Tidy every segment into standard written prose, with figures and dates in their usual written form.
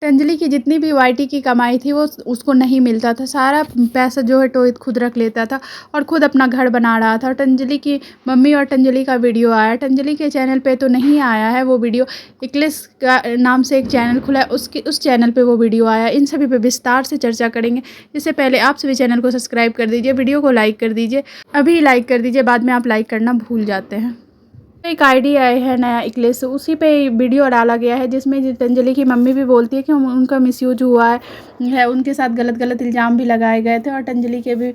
अंजलि की जितनी भी वाईटी की कमाई थी वो उसको नहीं मिलता था, सारा पैसा जो है टोहित खुद रख लेता था और खुद अपना घर बना रहा था। अंजलि की मम्मी और अंजलि का वीडियो आया, अंजलि के चैनल पे तो नहीं आया है वो वीडियो, इक्लिस का नाम से एक चैनल खुला है, उस चैनल पे वो वीडियो आया। इन सभी पे विस्तार से चर्चा करेंगे। इससे पहले आप सभी चैनल को सब्सक्राइब कर दीजिए, वीडियो को लाइक कर दीजिए, अभी लाइक कर दीजिए, बाद में आप लाइक करना भूल जाते हैं। एक आईडी आई है नया इक्लिस, उसी पे वीडियो डाला गया है जिसमें अंजलि की मम्मी भी बोलती है कि उनका मिसयूज हुआ है, उनके साथ गलत गलत इल्ज़ाम भी लगाए गए थे और अंजलि के भी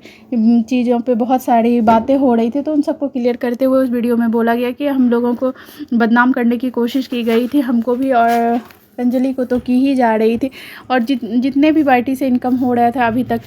चीज़ों पे बहुत सारी बातें हो रही थी। तो उन सबको क्लियर करते हुए उस वीडियो में बोला गया कि हम लोगों को बदनाम करने की कोशिश की गई थी, हमको भी और अंजलि को तो की ही जा रही थी। और जितने भी वाईटी से इनकम हो रहा था अभी तक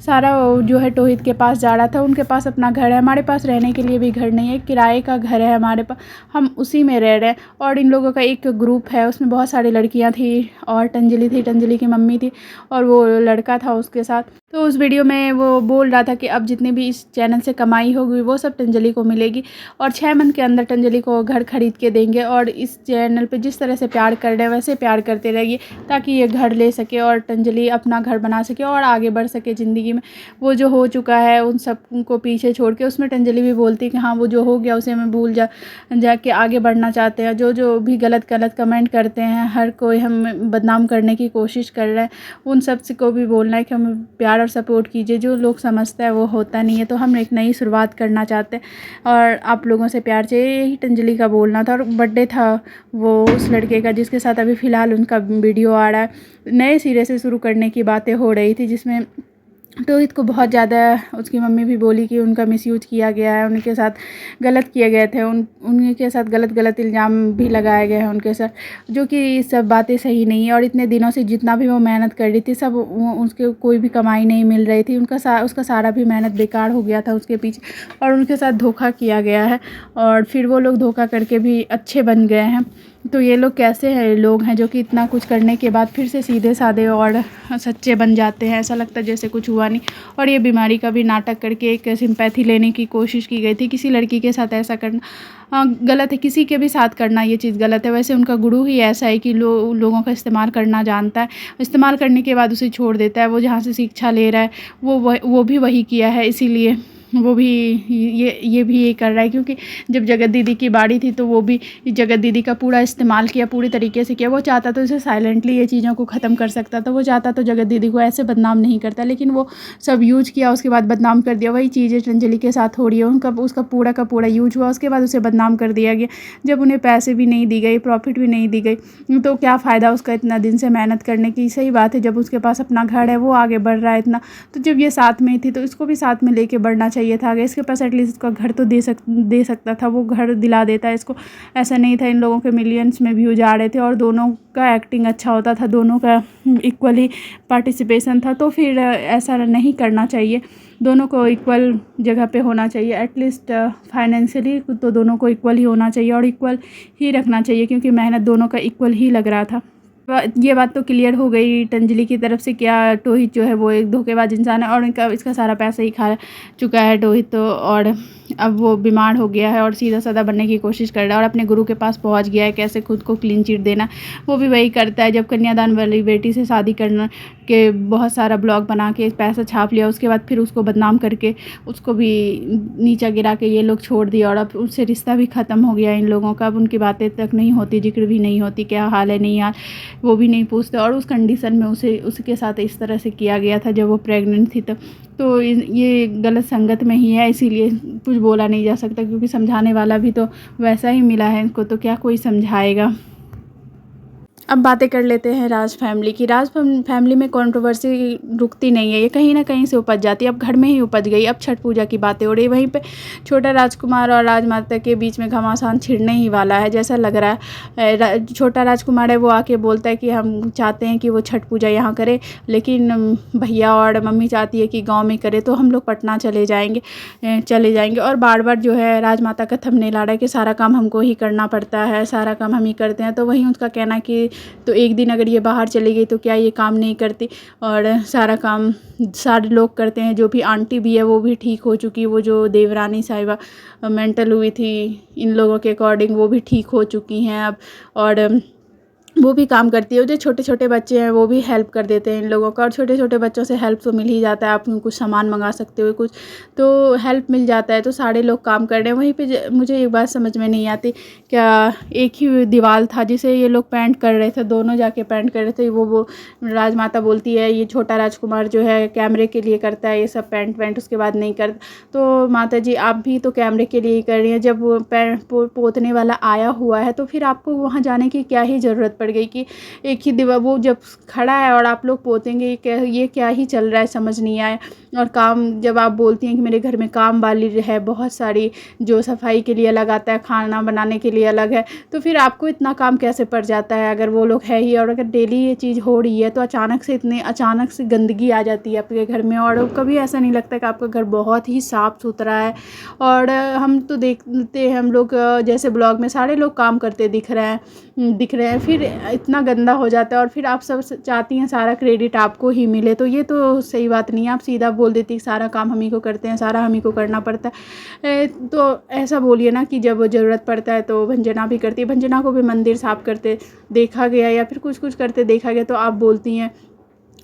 सारा जो है टोहित के पास जा रहा था। उनके पास अपना घर है, हमारे पास रहने के लिए भी घर नहीं है, किराए का घर है हमारे पास, हम उसी में रह रहे हैं। और इन लोगों का एक ग्रुप है, उसमें बहुत सारी लड़कियां थी और अंजलि थी, अंजलि की मम्मी थी और वो लड़का था उसके साथ। तो उस वीडियो में वो बोल रहा था कि अब जितनी भी इस चैनल से कमाई होगी वो सब अंजलि को मिलेगी और 6 मंथ के अंदर अंजलि को घर खरीद के देंगे और इस चैनल पे जिस तरह से प्यार कर रहे हैं वैसे प्यार करते रहिए ताकि ये घर ले सके और अंजलि अपना घर बना सके और आगे बढ़ सके ज़िंदगी में। वो जो हो चुका है उन सब को पीछे छोड़ के, उसमें अंजलि भी बोलती है कि हाँ वो जो हो गया उसे मैं भूल जाके आगे बढ़ना चाहते हैं। जो भी गलत कमेंट करते हैं, हर कोई हम बदनाम करने की कोशिश कर रहे हैं, उन सब से को भी बोलना है कि हमें प्यार और सपोर्ट कीजिए। जो लोग समझता है वो होता नहीं है। तो हम एक नई शुरुआत करना चाहते हैं और आप लोगों से प्यार चाहिए, यही अंजलि का बोलना था। और बर्थडे था वो उस लड़के का जिसके साथ अभी फ़िलहाल उनका वीडियो आ रहा है। नए सिरे से शुरू करने की बातें हो रही थी जिसमें टोहित को बहुत ज़्यादा उसकी मम्मी भी बोली कि उनका मिसयूज किया गया है, उनके साथ गलत किए गए थे, उनके साथ गलत इल्ज़ाम भी लगाए गए हैं उनके साथ, जो कि सब बातें सही नहीं है। और इतने दिनों से जितना भी वो मेहनत कर रही थी सब उसके कोई भी कमाई नहीं मिल रही थी, उसका सारा भी मेहनत बेकार हो गया था उसके पीछे और उनके साथ धोखा किया गया है और फिर वो लोग धोखा करके भी अच्छे बन गए हैं। तो ये लोग कैसे हैं लोग हैं जो कि इतना कुछ करने के बाद फिर से सीधे साधे और सच्चे बन जाते हैं, ऐसा लगता है जैसे कुछ हुआ नहीं। और ये बीमारी का भी नाटक करके एक सिंपैथी लेने की कोशिश की गई थी। किसी लड़की के साथ ऐसा करना गलत है, किसी के भी साथ करना ये चीज़ गलत है। वैसे उनका गुरु ही ऐसा है कि लोगों का इस्तेमाल करना जानता है, इस्तेमाल करने के बाद उसे छोड़ देता है। वो जहाँ से शिक्षा ले रहा है वो भी वही किया है, इसीलिए वो भी ये भी ये कर रहा है। क्योंकि जब जगत दीदी की बारी थी तो वो भी जगत दीदी का पूरा इस्तेमाल किया, पूरी तरीके से किया। वो चाहता तो इसे साइलेंटली ये चीज़ों को ख़त्म कर सकता था, वो चाहता तो जगत दीदी को ऐसे बदनाम नहीं करता, लेकिन वो सब यूज किया, उसके बाद बदनाम कर दिया। वही चीज़ें अंजलि के साथ हो रही है, उसका पूरा का पूरा यूज हुआ, उसके बाद उसे बदनाम कर दिया गया। जब उन्हें पैसे भी नहीं दी गई, प्रॉफिट भी नहीं दी गई, तो क्या फ़ायदा उसका इतना दिन से मेहनत करने की। सही बात है, जब उसके पास अपना घर है, वो आगे बढ़ रहा है इतना, तो जब ये साथ में थी तो इसको भी साथ में लेके बढ़ना चाहिए था आगे। इसके पास एटलीस्ट इसका घर तो दे सकता था, वो घर दिला देता है इसको। ऐसा नहीं था, इन लोगों के मिलियंस में व्यूज आ रहे थे और दोनों का एक्टिंग अच्छा होता था, दोनों का इक्वली पार्टिसिपेशन था। तो फिर ऐसा नहीं करना चाहिए, दोनों को इक्वल जगह पे होना चाहिए। एटलीस्ट फाइनेंशियली तो दोनों को इक्वल ही होना चाहिए और इक्वल ही रखना चाहिए, क्योंकि मेहनत दोनों का इक्वल ही लग रहा था। ये बात तो क्लियर हो गई अंजलि की तरफ से, क्या टोहित जो है वो एक धोखेबाज इंसान है और इसका सारा पैसा ही खा चुका है टोहित तो। और अब वो बीमार हो गया है और सीधा साधा बनने की कोशिश कर रहा है और अपने गुरु के पास पहुंच गया है कैसे खुद को क्लीन चिट देना। वो भी वही करता है, जब कन्यादान वाली बेटी से शादी करना के बहुत सारा ब्लॉग बना के पैसा छाप लिया, उसके बाद फिर उसको बदनाम करके उसको भी नीचा गिरा के ये लोग छोड़ दिया और अब उससे रिश्ता भी ख़त्म हो गया इन लोगों का। अब उनकी बातें तक नहीं होती, जिक्र भी नहीं होती, क्या हाल है नहीं हाल वो भी नहीं पूछते। और उस कंडीशन में उसके साथ इस तरह से किया गया था जब वो प्रेग्नेंट थी तब। तो ये गलत संगत में ही है, इसीलिए कुछ बोला नहीं जा सकता, क्योंकि समझाने वाला भी तो वैसा ही मिला है इनको, तो क्या कोई समझाएगा। अब बातें कर लेते हैं राज फैमिली की। राज फैमिली में कंट्रोवर्सी रुकती नहीं है, ये कहीं ना कहीं से उपज जाती है। अब घर में ही उपज गई, अब छठ पूजा की बातें हो रही। वहीं पे छोटा राजकुमार और राजमाता के बीच में घमासान छिड़ने ही वाला है जैसा लग रहा है। छोटा राजकुमार है, वो आके बोलता है कि हम चाहते हैं कि वो छठ पूजा यहाँ करे, लेकिन भैया और मम्मी चाहती है कि गाँव में करे, तो हम लोग पटना चले जाएंगे। और बार बार जो है राजमाता का थंबनेल आ रहा है कि सारा काम हमको ही करना पड़ता है, सारा काम हम ही करते हैं। तो वहीं उसका कहना कि तो एक दिन अगर ये बाहर चली गई तो क्या ये काम नहीं करती, और सारा काम सारे लोग करते हैं। जो भी आंटी भी है वो भी ठीक हो चुकी है, वो जो देवरानी साहिबा मेंटल हुई थी इन लोगों के अकॉर्डिंग वो भी ठीक हो चुकी हैं अब। और वो भी काम करती है। जो छोटे-छोटे बच्चे हैं वो भी हेल्प कर देते हैं इन लोगों का, और छोटे-छोटे बच्चों से हेल्प तो मिल ही जाता है। आप कुछ सामान मँगा सकते हो कुछ, तो हेल्प मिल जाता है। तो सारे लोग काम कर रहे हैं। वहीं पे मुझे एक बात समझ में नहीं आती, क्या एक ही दीवार था जिसे ये लोग पेंट कर रहे थे, दोनों जाके पेंट कर रहे थे। वो राजमाता बोलती है ये छोटा राजकुमार जो है कैमरे के लिए करता है ये सब पेंट वेंट, उसके बाद नहीं करता। तो माता जी आप भी तो कैमरे के लिए ही कर रही हैं। जब वो पोतने वाला आया हुआ है तो फिर आपको वहाँ जाने की क्या ही ज़रूरत पड़ गई कि एक ही दीवार वो जब खड़ा है और आप लोग पोतेंगे, ये क्या ही चल रहा है, समझ नहीं आया। और काम जब आप बोलती हैं कि मेरे घर में काम वाली है बहुत सारी, जो सफाई के लिए अलग आता है, खाना बनाने के लिए अलग है, तो फिर आपको इतना काम कैसे पड़ जाता है अगर वो लोग है ही। और अगर डेली ये चीज़ हो रही है तो अचानक से गंदगी आ जाती है आपके घर में, और कभी ऐसा नहीं लगता कि आपका घर बहुत ही साफ़ सुथरा है। और हम तो देखते हैं, हम लोग जैसे ब्लॉग में सारे लोग काम करते दिख रहे हैं, फिर इतना गंदा हो जाता है। और फिर आप सब चाहती हैं सारा क्रेडिट आपको ही मिले, तो ये तो सही बात नहीं है। आप सीधा बोल देती कि सारा काम हम ही को करते हैं, सारा हम ही को करना पड़ता है। तो ऐसा बोलिए ना कि जब ज़रूरत पड़ता है तो भंजना भी करती है। भंजना को भी मंदिर साफ करते देखा गया या फिर कुछ करते देखा गया, तो आप बोलती हैं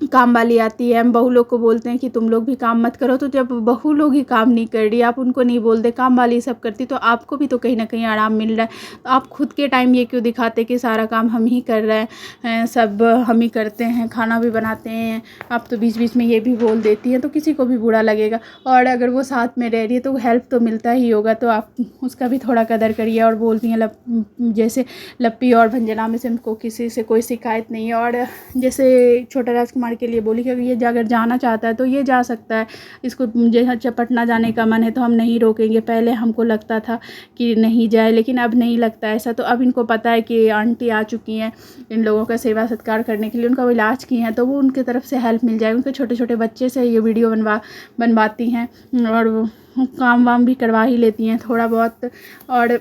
काम वाली आती है। हम बहू लोग को बोलते हैं कि तुम लोग भी काम मत करो, तो जब बहू लोग ही काम नहीं कर रही, आप उनको नहीं बोलते, काम वाली सब करती, तो आपको भी तो कहीं ना कहीं आराम मिल रहा है। तो आप खुद के टाइम ये क्यों दिखाते कि सारा काम हम ही कर रहे हैं, सब हम ही करते हैं, खाना भी बनाते हैं। आप तो बीच बीच में ये भी बोल देती हैं, तो किसी को भी बुरा लगेगा। और अगर वो साथ में रह रही है तो हेल्प तो मिलता ही होगा, तो आप उसका भी थोड़ा कदर करिए। और बोलती हैं जैसे लप्पी और भंजना में से हमको किसी से कोई शिकायत नहीं है। और जैसे छोटा राजकुमार के लिए बोली कि अगर ये अगर जाना चाहता है तो ये जा सकता है, इसको जैसे पटना जाने का मन है तो हम नहीं रोकेंगे। पहले हमको लगता था कि नहीं जाए, लेकिन अब नहीं लगता ऐसा। तो अब इनको पता है कि आंटी आ चुकी हैं इन लोगों का सेवा सत्कार करने के लिए, उनका वो इलाज की हैं, तो वो उनकी तरफ से हेल्प मिल जाएगी। उनके छोटे छोटे बच्चे से ये वीडियो बनवाती हैं, और काम वाम भी करवा ही लेती हैं थोड़ा बहुत। और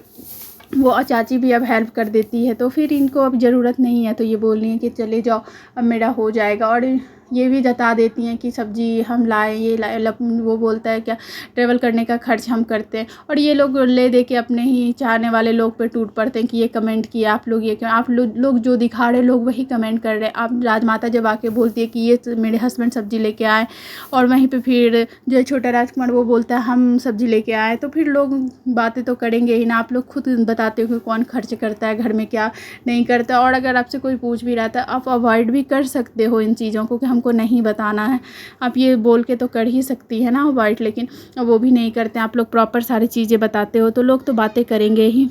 वो चाची भी अब हेल्प कर देती है, तो फिर इनको अब ज़रूरत नहीं है। तो ये बोल रही हैं कि चले जाओ, अब मेरा हो जाएगा। और ये भी जता देती हैं कि सब्जी हम लाए, ये लाए। वो बोलता है क्या ट्रैवल करने का खर्च हम करते हैं। और ये लोग ले दे के अपने ही चाहने वाले लोग पे टूट पड़ते हैं कि ये कमेंट किया आप लोग, ये क्यों आप लोग जो दिखा रहे लोग वही कमेंट कर रहे हैं। आप राजमाता जब आके बोलती है कि ये मेरे हस्बैंड सब्जी लेके आए, और वहीं पे फिर जो छोटा राजकुमार वो बोलता है हम सब्जी लेके आए, तो फिर लोग बातें तो करेंगे ही ना। आप लोग खुद बताते हो कि कौन खर्च करता है घर में, क्या नहीं करता। और अगर आपसे कोई पूछ भी रहा था, आप अवॉइड भी कर सकते हो इन चीज़ों को कि हमको नहीं बताना है। आप ये बोल के तो कर ही सकती है ना अवॉइड, लेकिन वो भी नहीं करते। आप लोग प्रॉपर सारी चीज़ें बताते हो तो लोग तो बातें करेंगे ही।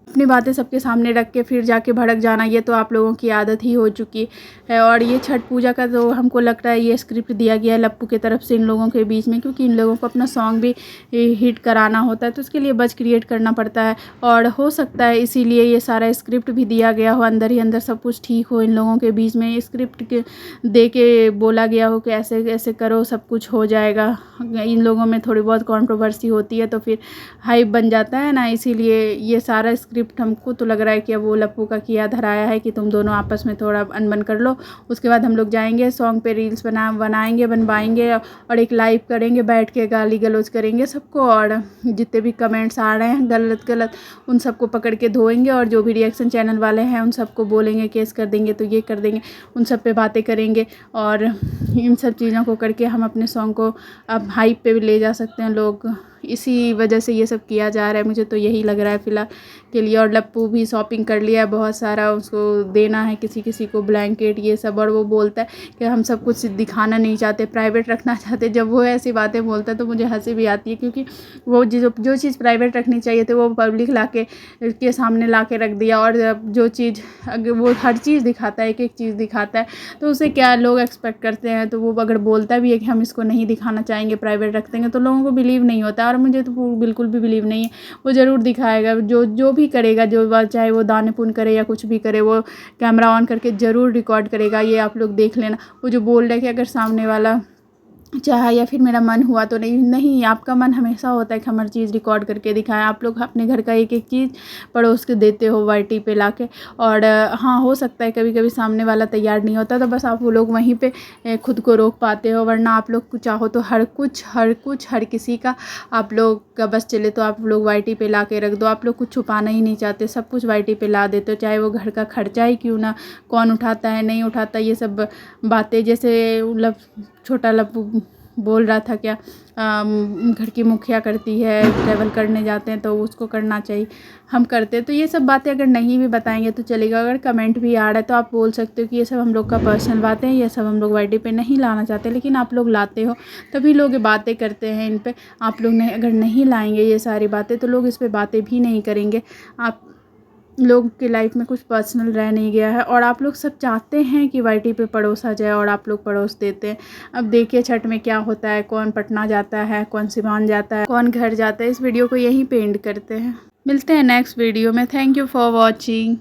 अपनी बातें सबके सामने रख के फिर जाके भड़क जाना, ये तो आप लोगों की आदत ही हो चुकी है। और ये छठ पूजा का तो हमको लगता है ये स्क्रिप्ट दिया गया है लप्पू की तरफ से इन लोगों के बीच में, क्योंकि इन लोगों को अपना सॉन्ग भी हिट कराना होता है, तो उसके लिए बज़ क्रिएट करना पड़ता है। और हो सकता है इसीलिए ये सारा स्क्रिप्ट भी दिया गया हो, अंदर ही अंदर सब कुछ ठीक हो इन लोगों के बीच में, स्क्रिप्ट के दे के बोला गया हो कि ऐसे ऐसे करो सब कुछ हो जाएगा। इन लोगों में थोड़ी बहुत कंट्रोवर्सी होती है तो फिर हाइप बन जाता है ना, इसीलिए ये सारा स्क्रिप्ट हमको तो लग रहा है कि अब वो लप्पू का किया धराया है कि तुम दोनों आपस में थोड़ा अनबन कर लो, उसके बाद हम लोग जाएंगे सॉन्ग पे रील्स बनवाएंगे और एक लाइव करेंगे, बैठ के गाली गलौज करेंगे सबको। और जितने भी कमेंट्स आ रहे हैं गलत उन सबको पकड़ के धोएंगे, और जो भी रिएक्शन चैनल वाले हैं उन सबको बोलेंगे केस कर देंगे, तो ये कर देंगे, उन सब पे बातें करेंगे। और इन सब चीज़ों को करके हम अपने सॉन्ग को अब हाइप पे भी ले जा सकते हैं लोग। इसी वजह से ये सब किया जा रहा है, मुझे तो यही लग रहा है फ़िलहाल के लिए। और लप्पू भी शॉपिंग कर लिया है बहुत सारा, उसको देना है किसी को ब्लैंकेट ये सब। और वो बोलता है कि हम सब कुछ दिखाना नहीं चाहते, प्राइवेट रखना चाहते। जब वो ऐसी बातें बोलता है तो मुझे हंसी भी आती है, क्योंकि वो जो चीज़ प्राइवेट रखनी चाहिए थी वो पब्लिक के सामने ला के रख दिया। और जो चीज़ अगर वो हर चीज़ दिखाता है, एक एक चीज़ दिखाता है, तो उसे क्या लोग एक्सपेक्ट करते हैं। तो वो अगर बोलता भी है कि हम इसको नहीं दिखाना चाहेंगे, प्राइवेट रख देंगे, तो लोगों को बिलीव नहीं होता। और मुझे तो बिल्कुल भी बिलीव नहीं है। वो ज़रूर दिखाएगा, जो भी करेगा, जो बात चाहे वो दान पुण्य करे या कुछ भी करे, वो कैमरा ऑन करके ज़रूर रिकॉर्ड करेगा। ये आप लोग देख लेना। वो जो बोल रहे हैं कि अगर सामने वाला चाहा या फिर मेरा मन हुआ तो नहीं, आपका मन हमेशा होता है कि हम हर चीज़ रिकॉर्ड करके दिखाएं। आप लोग अपने घर का एक एक चीज़ पड़ोस के देते हो YT पे लाके। और हाँ, हो सकता है कभी कभी सामने वाला तैयार नहीं होता, तो बस आप वो लोग वहीं पे खुद को रोक पाते हो, वरना आप लोग चाहो तो हर कुछ हर किसी का आप लोग का बस चले तो आप लोग YT पे ला के रख दो। आप लोग कुछ छुपाना ही नहीं चाहते, सब कुछ YT पे ला देते हो, चाहे वो घर का खर्चा ही क्यों ना, कौन उठाता है नहीं उठाता, ये सब बातें। जैसे छोटा लप्पू बोल रहा था क्या, घर की मुखिया करती है, ट्रैवल करने जाते हैं तो उसको करना चाहिए, हम करते हैं। तो ये सब बातें अगर नहीं भी बताएंगे तो चलेगा। अगर कमेंट भी आ रहा है तो आप बोल सकते हो कि ये सब हम लोग का पर्सनल बातें हैं, ये सब हम लोग YT पे नहीं लाना चाहते, लेकिन आप लोग लाते हो, तभी लोग ये बातें करते हैं इन पे। आप लोग अगर नहीं लाएंगे ये सारी बातें तो लोग इस पे बातें भी नहीं करेंगे। आप लोग की लाइफ में कुछ पर्सनल रह नहीं गया है, और आप लोग सब चाहते हैं कि YT पे पड़ोस आ जाए, और आप लोग पड़ोस देते हैं। अब देखिए छठ में क्या होता है, कौन पटना जाता है, कौन सिवान जाता है, कौन घर जाता है। इस वीडियो को यहीं पे एंड करते हैं, मिलते हैं नेक्स्ट वीडियो में। Thank you for watching.